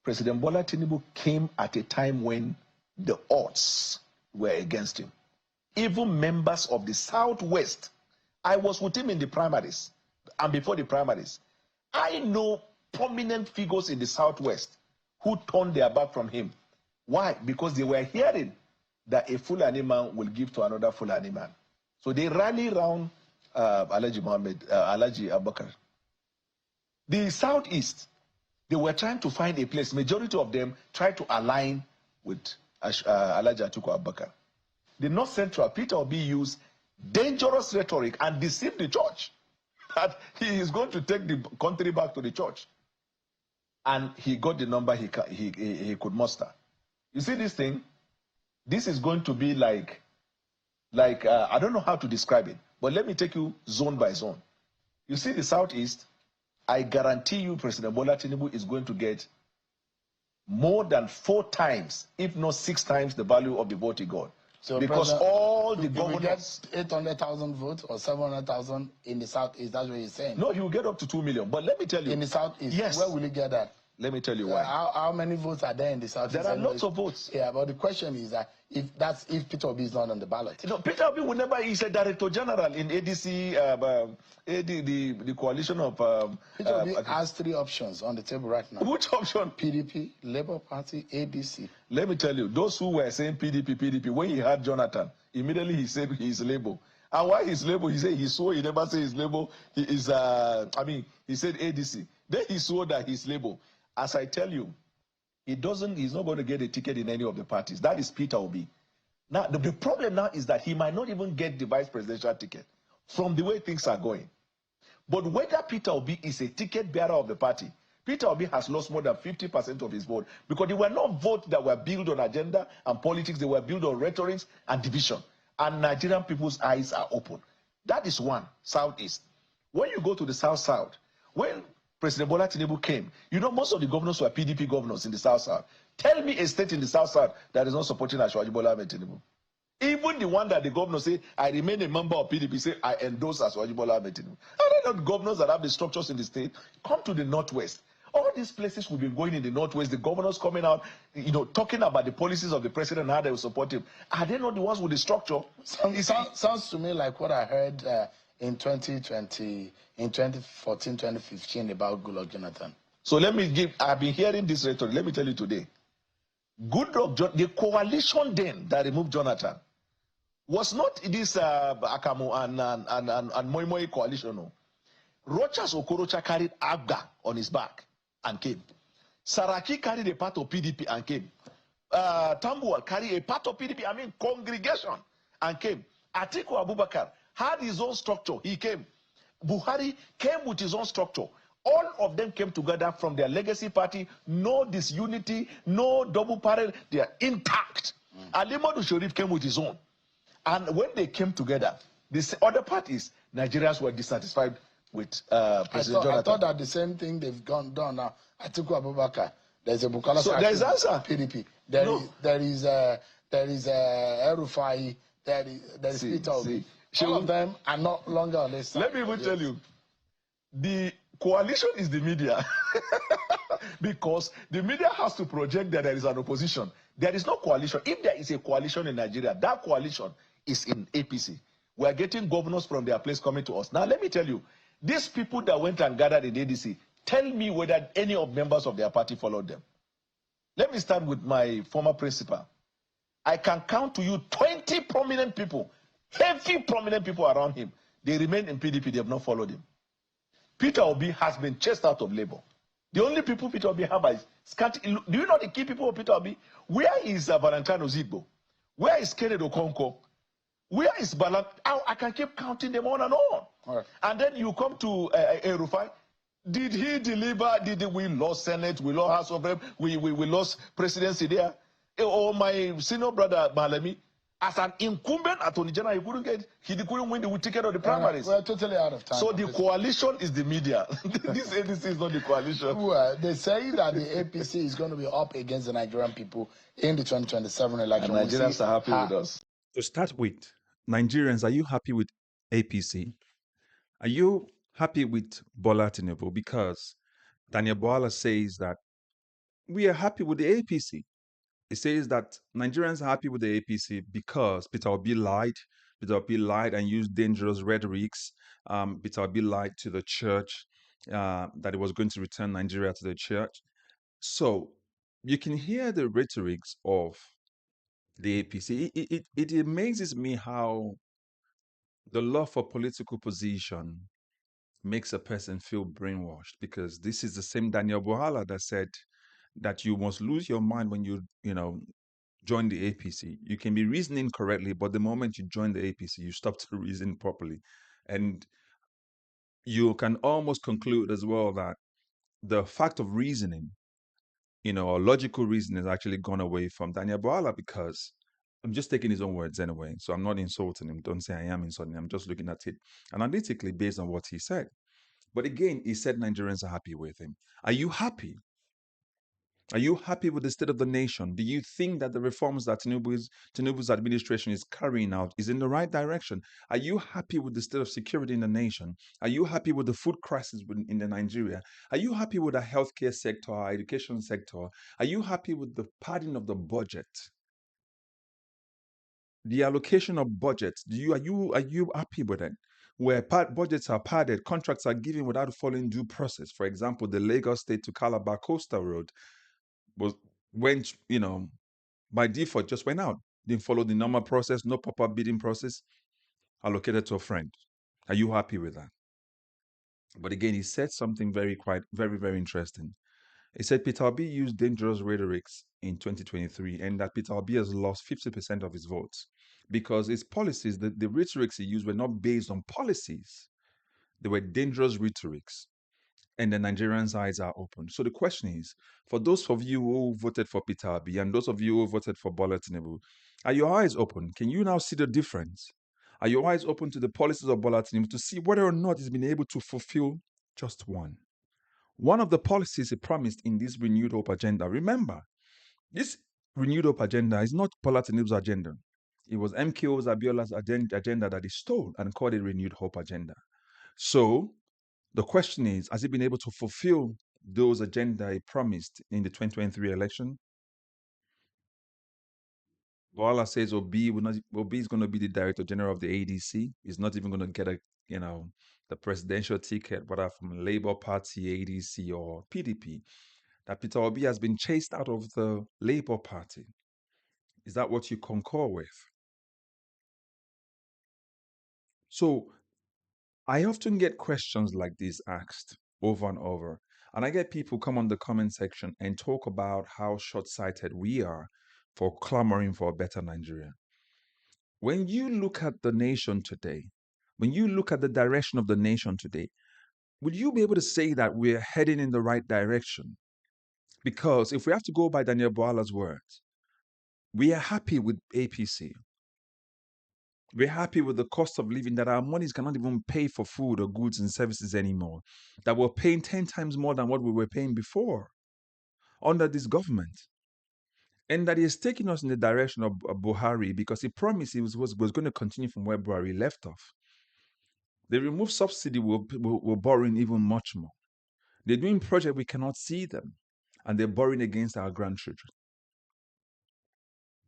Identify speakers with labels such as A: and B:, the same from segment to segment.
A: President Bola Tinubu came at a time when the odds were against him. Even members of the Southwest, I was with him in the primaries and before the primaries. I know prominent figures in the Southwest who turned their back from him. Why? Because they were hearing that a Fulani man will give to another Fulani man. So they rally around Alhaji Abubakar. The Southeast, they were trying to find a place. Majority of them tried to align with Alhaji Atiku Abubakar. The North Central, Peter Obi used dangerous rhetoric and deceived the church that he is going to take the country back to the church. And he got the number he could muster. You see this thing? This is going to be like I don't know how to describe it, but let me take you zone by zone. You see the Southeast, I guarantee you President Bola Tinubu is going to get more than 4 times, if not 6 times, the value of the vote he got. So because all the governors
B: get 800,000 votes or 700,000 in the Southeast, that's what you're saying?
A: No, he will get up to 2 million. But let me tell you.
B: In the Southeast? Yes. Where will he get that?
A: Let me tell you why.
B: How many votes are there in the Southeast?
A: There are lots of votes.
B: Yeah, but the question is that if Peter Obi is not on the ballot.
A: No, Peter Obi will never. He's a director general in ADC, the coalition of.
B: Peter Obi has 3 options on the table right now.
A: Which option?
B: PDP, Labour Party, ADC.
A: Let me tell you, those who were saying PDP, when he had Jonathan, immediately he said he's Labour. And why he's Labour? He said he swore he never said he's Labour. He is. He said ADC. Then he swore that he's Labour. As I tell you, he's not going to get a ticket in any of the parties. That is Peter Obi. Now, the problem now is that he might not even get the vice presidential ticket from the way things are going. But whether Peter Obi is a ticket bearer of the party, Peter Obi has lost more than 50% of his vote because they were not votes that were built on agenda and politics. They were built on rhetoric and division. And Nigerian people's eyes are open. That is one, Southeast. When you go to the South-South, when President Bola Tinubu came, you know, most of the governors were PDP governors in the South-South. Tell me a state in the South-South that is not supporting Asiwaju Bola Tinubu. Even the one that the governor say, I remain a member of PDP, say, I endorse Asiwaju Bola Tinubu. Are there not governors that have the structures in the state? Come to the Northwest. All these places we've been going in the Northwest, the governors coming out, you know, talking about the policies of the president and how they will support him. Are they not the ones with the structure?
B: Sounds to me like what I heard in 2014, 2015 about Goodluck Jonathan.
A: So I've been hearing this rhetoric. Let me tell you today. The coalition then that removed Jonathan was not this Akamu and Moi Moi coalition. No. Rochas Okorocha carried Abga on his back and came. Saraki carried a part of PDP and came. Tambuwal carried a part of PDP, congregation, and came. Atiku Abubakar had his own structure. He came. Buhari came with his own structure. All of them came together from their legacy party. No disunity, no double barrel. They are intact. Ali Modu Sharif came with his own. And when they came together, these other parties, Nigerians were dissatisfied with President Jonathan. I
B: thought that the same thing they've done now. Atiku Abubakar, there's a Bukola
A: so there's answer.
B: PDP. There is El-Rufai, there is Peter Obi. All of them are not longer on this side.
A: Let me even tell you, the coalition is the media. Because the media has to project that there is an opposition. There is no coalition. If there is a coalition in Nigeria, that coalition is in APC. We are getting governors from their place coming to us. Now, let me tell you, these people that went and gathered in ADC, tell me whether any of members of their party followed them. Let me start with my former principal. I can count to you 20 prominent people, heavy prominent people around him. They remain in PDP. They have not followed him. Peter Obi has been chased out of labor. The only people Peter Obi have is scanty. Do you know the key people of Peter Obi? Where is Valentino Zigbo? Where is Kenneth Okonkwo? Where is Balat? I can keep counting them on and on.
B: Right.
A: And then you come to El-Rufai. Did he deliver? We lost Senate, we lost House of Rep, we lost presidency there. Or my senior brother Malemi, as an incumbent attorney general, he couldn't win the ticket of the primaries.
B: We're totally out of time.
A: So the coalition is the media. This ADC is not the coalition.
B: Well, they say that the APC is going to be up against the Nigerian people in the 2027 election.
A: And Nigerians are happy with us.
C: To start with, Nigerians, are you happy with APC? Are you happy with Bola Tinubu? Because Daniel Bwala says that we are happy with the APC. It says that Nigerians are happy with the APC because Peter Obi lied. Peter Obi lied and used dangerous rhetorics. Peter Obi lied to the church that he was going to return Nigeria to the church. So you can hear the rhetorics of the APC. It amazes me how the love for political position makes a person feel brainwashed, because this is the same Daniel Bwala that said that you must lose your mind when you join the APC. You can be reasoning correctly, but the moment you join the APC, you stop to reason properly. And you can almost conclude as well that the fact of reasoning, or logical reasoning, has actually gone away from Daniel Bwala, because I'm just taking his own words anyway. So I'm not insulting him. Don't say I am insulting him. I'm just looking at it analytically based on what he said. But again, he said Nigerians are happy with him. Are you happy? Are you happy with the state of the nation? Do you think that the reforms that Tinubu's administration is carrying out is in the right direction? Are you happy with the state of security in the nation? Are you happy with the food crisis in the Nigeria? Are you happy with the healthcare sector, our education sector? Are you happy with the padding of the budget? The allocation of budgets, are you happy with it? Where budgets are padded, contracts are given without following due process. For example, the Lagos State to Calabar Coastal Road went, by default, just went out. Didn't follow the normal process, no proper bidding process, allocated to a friend. Are you happy with that? But again, he said something very, very interesting. He said Peter Obi used dangerous rhetorics in 2023, and that Peter Obi has lost 50% of his votes because his policies, the rhetorics he used, were not based on policies. They were dangerous rhetorics, and the Nigerians' eyes are open. So the question is, for those of you who voted for Peter Obi and those of you who voted for Bola Tinubu, are your eyes open? Can you now see the difference? Are your eyes open to the policies of Bola Tinubu to see whether or not he's been able to fulfill just one? One of the policies he promised in this renewed hope agenda. Remember, this renewed hope agenda is not Bola Tinubu's agenda. It was MKO's Abiola's agenda that he stole and called it renewed hope agenda. So the question is, has he been able to fulfill those agenda he promised in the 2023 election? Bwala says Obi is going to be the director general of the ADC. He's not even going to get the presidential ticket, whether from Labour Party, ADC, or PDP. That Peter Obi has been chased out of the Labour Party. Is that what you concur with? So I often get questions like this asked over and over. And I get people come on the comment section and talk about how short-sighted we are for clamoring for a better Nigeria. When you look at the nation today, when you look at the direction of the nation today, would you be able to say that we're heading in the right direction? Because if we have to go by Daniel Bwala's words, we are happy with APC. We're happy with the cost of living, that our monies cannot even pay for food or goods and services anymore, that we're paying 10 times more than what we were paying before under this government. And that he is taking us in the direction of Buhari, because he promised he was going to continue from where Buhari left off. They removed subsidy, we're borrowing even much more. They're doing projects we cannot see them, and they're borrowing against our grandchildren.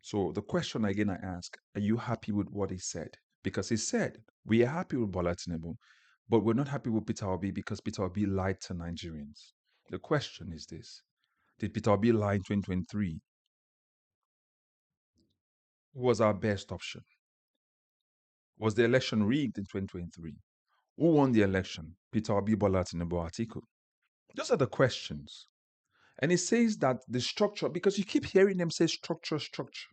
C: So the question again I ask, are you happy with what he said? Because he said, we are happy with Bola Tinubu, but we're not happy with Peter Obi because Peter Obi lied to Nigerians. The question is this: did Peter Obi lie in 2023? Who was our best option? Was the election rigged in 2023? Who won the election? Peter Obi, Bola Tinubu, Atiku? Those are the questions. And it says that the structure, because you keep hearing them say structure, structure.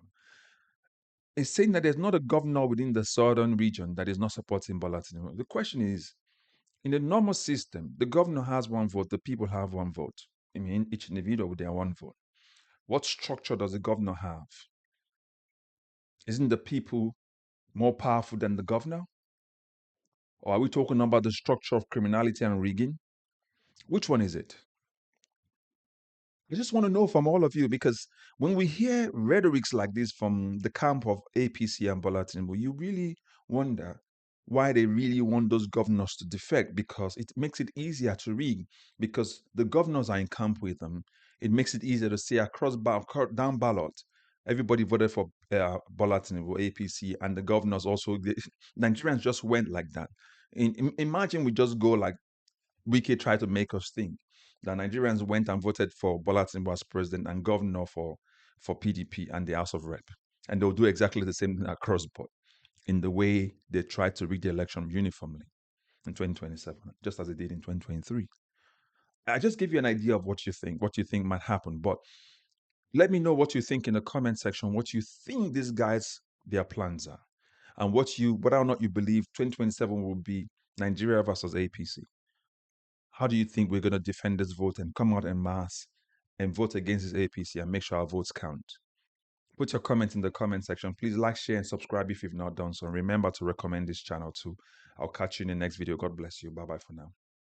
C: It's saying that there's not a governor within the southern region that is not supporting Bola Tinubu. The question is, in the normal system, the governor has one vote, the people have one vote. I mean, each individual with their one vote. What structure does the governor have? Isn't the people more powerful than the governor? Or are we talking about the structure of criminality and rigging? Which one is it? I just want to know from all of you, because when we hear rhetorics like this from the camp of APC and Bola Tinubu, you really wonder why they really want those governors to defect, because it makes it easier to rig, because the governors are in camp with them. It makes it easier to say down ballot, everybody voted for Bola Tinubu, APC, and the governors also. Nigerians just went like that. Imagine we just go like Wike tried to make us think that Nigerians went and voted for Bola Tinubu as president and governor for PDP and the House of Rep. And they'll do exactly the same thing across the board in the way they tried to rig the election uniformly in 2027, just as they did in 2023. I just give you an idea of what you think might happen. But let me know what you think in the comment section, what you think these guys, their plans are, and whether or not you believe 2027 will be Nigeria versus APC. How do you think we're going to defend this vote and come out en masse and vote against this APC and make sure our votes count? Put your comment in the comment section. Please like, share, and subscribe if you've not done so. And remember to recommend this channel too. I'll catch you in the next video. God bless you. Bye-bye for now.